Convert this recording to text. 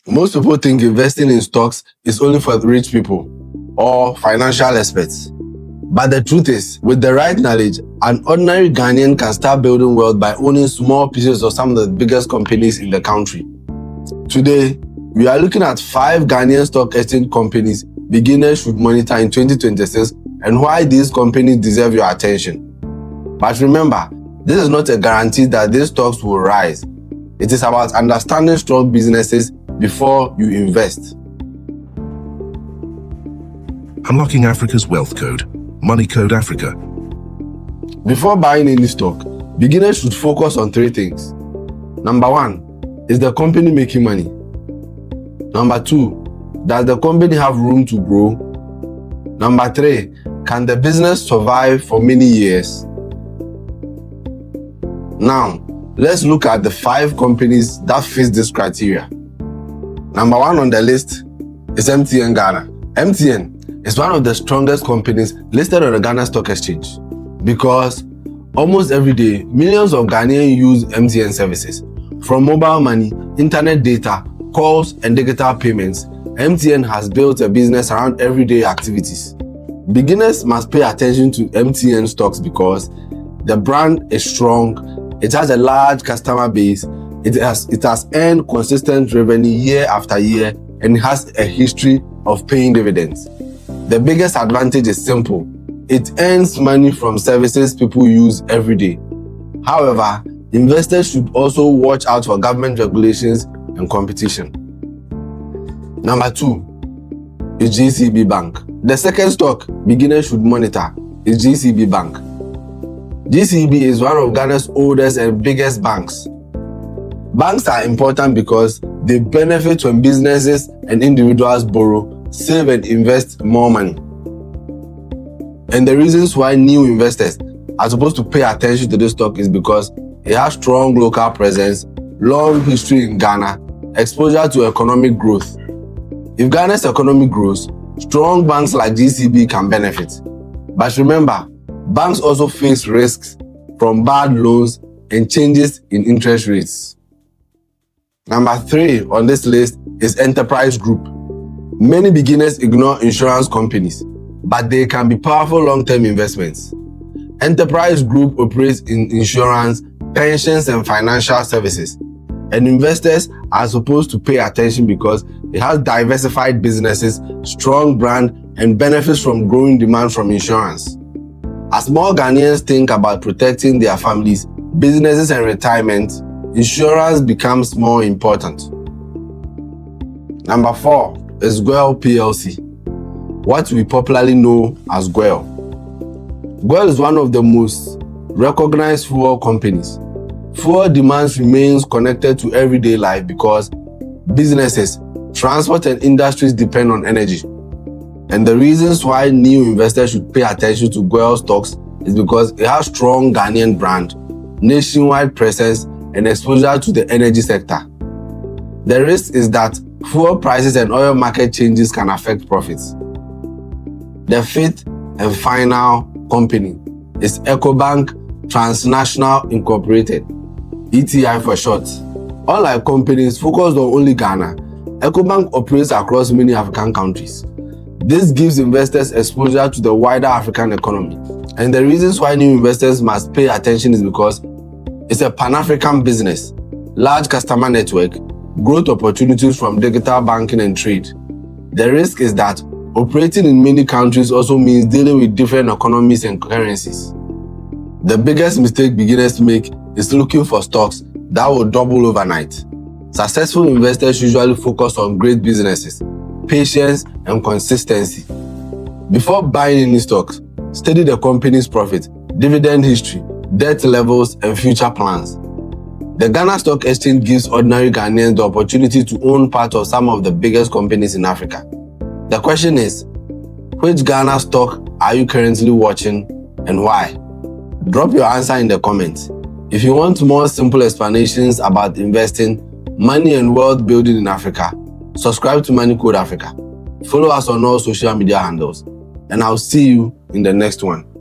Most people think investing in stocks is only for rich people or financial experts. But the truth is, with the right knowledge, an ordinary Ghanaian can start building wealth by owning small pieces of some of the biggest companies in the country. Today, we are looking at 5 Ghanaian stock exchange companies beginners should monitor in 2026 and why these companies deserve your attention. But remember, this is not a guarantee that these stocks will rise. It is about understanding strong businesses before you invest. Unlocking Africa's wealth code. Money Code Africa. Before buying any stock, beginners should focus on 3 things. Number 1, is the company making money? Number 2, does the company have room to grow? Number 3, can the business survive for many years? Now, let's look at the 5 companies that fit this criteria. Number 1 on the list is MTN Ghana. MTN is one of the strongest companies listed on the Ghana Stock Exchange because almost every day, millions of Ghanaians use MTN services. From mobile money, internet data, calls, and digital payments, MTN has built a business around everyday activities. Beginners must pay attention to MTN stocks because the brand is strong, it has a large customer base, it has earned consistent revenue year after year, and it has a history of paying dividends. The biggest advantage is simple. It earns money from services people use every day. However, investors should also watch out for government regulations and competition. Number 2 is GCB Bank. The second stock beginners should monitor is GCB Bank. GCB is one of Ghana's oldest and biggest banks. Banks are important because they benefit when businesses and individuals borrow, save and invest more money. And the reasons why new investors are supposed to pay attention to this stock is because it has strong local presence, long history in Ghana, exposure to economic growth. If Ghana's economy grows, strong banks like GCB can benefit. But remember, banks also face risks from bad loans and changes in interest rates. Number 3 on this list is Enterprise Group. Many beginners ignore insurance companies, but they can be powerful long-term investments. Enterprise Group operates in insurance, pensions, and financial services, and investors are supposed to pay attention because it has diversified businesses, strong brand, and benefits from growing demand from insurance. As more Ghanaians think about protecting their families, businesses, and retirement, insurance becomes more important. Number 4 is GOIL PLC, what we popularly know as GOIL. GOIL is one of the most recognized fuel companies. Fuel demands remains connected to everyday life because businesses, transport, and industries depend on energy. And the reasons why new investors should pay attention to GOIL stocks is because it has strong Ghanaian brand, nationwide presence, and exposure to the energy sector. The risk is that fuel prices and oil market changes can affect profits. The 5th and final company is Ecobank Transnational Incorporated, ETI for short. Unlike companies focused on only Ghana, Ecobank operates across many African countries. This gives investors exposure to the wider African economy. And the reasons why new investors must pay attention is because it's a Pan-African business, large customer network, growth opportunities from digital banking and trade. The risk is that operating in many countries also means dealing with different economies and currencies. The biggest mistake beginners make is looking for stocks that will double overnight. Successful investors usually focus on great businesses, patience, and consistency. Before buying any stocks, study the company's profit, dividend history, debt levels, and future plans. The Ghana Stock Exchange gives ordinary Ghanaians the opportunity to own part of some of the biggest companies in Africa. The question is, which Ghana stock are you currently watching and why? Drop your answer in the comments. If you want more simple explanations about investing, money, and wealth building in Africa, subscribe to Money Code Africa. Follow us on all social media handles, and I'll see you in the next one.